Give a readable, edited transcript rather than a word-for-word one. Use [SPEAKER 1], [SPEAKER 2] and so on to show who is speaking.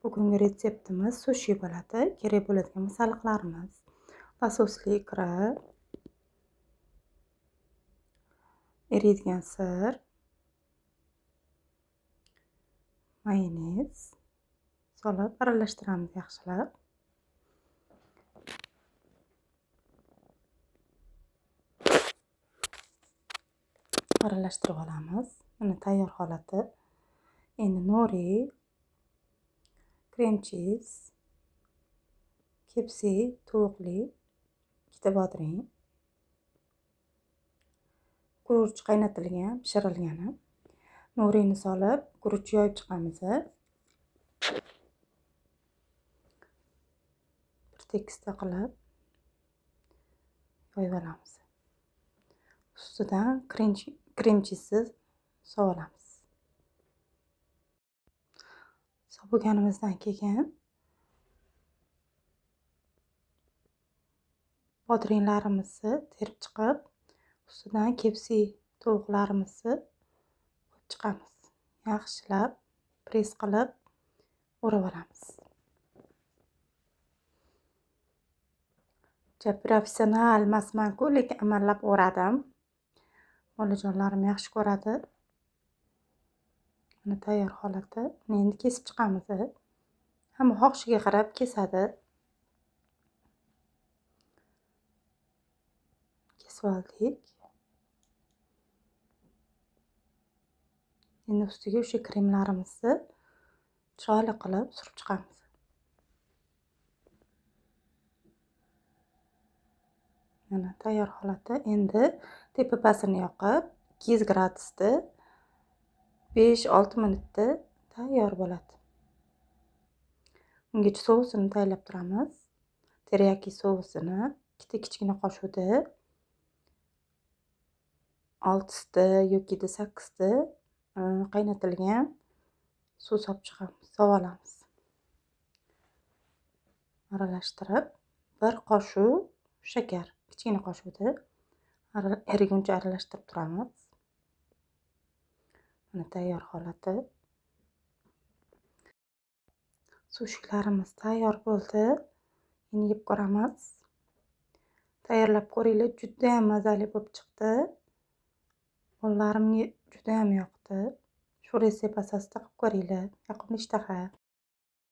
[SPEAKER 1] Bugungi retseptimiz sushi bo'ladi. Kerak bo'ladigan masalliqlarimiz: lososli ikra, eriydigan sir, mayonez solib aralashtiramiz yaxshilab. Aralashtirib olamiz. Mana tayyor holati. Endi nori, krem chiz, kepsi tovuqli, ikkita bodring, guruch qaynatilgan, pishirilgani. Norini solib, guruch yoyib chiqamiz. Bir tekisda qilib yoyib olamiz. Ustidan krem chizni sovolamiz. Soviganimizdan keyin bodringlarimizni terib chiqib, ustidan kepsi tovuqlarimizni qo'yib chiqamiz. Yaxshilab press qilib o'rab olamiz. Professional emasman-ku, lekin amallab o'radim. Bolajonlarim yaxshi ko'radi. Mana tayyor holati. Uni endi kesib chiqamiz. Hamma xohishiga qarab kesadi. Kesib oldik. Endi ustiga o'sha kremlarimizni chiroyli qilib surib chiqamiz. Mana tayyor holati. Endi tepasini yoqib 200 gradusda 5-6 minutda tayyor bo'ladi. Ungacha sousini tayyorlab turamiz. Teriyaki sousini ikkita kichkina qoshiqda 6 yoki 8 qaynatilgan suv solib chiqamiz, olamiz. Aralashtirib, 1 qoshiq shakar, kichkina qoshiqda eriguncha aralashtirib turamiz. Mana tayyor holati. Sushilarimiz tayyor bo'ldi. Endi yeb ko'ramiz. Tayyorlab ko'ringlar, juda ham mazali bo'lib chiqdi. Bolalarimga juda ham yoqdi. Shu retsept asosida qilib ko'ringlar. Yoqimli ishtaha.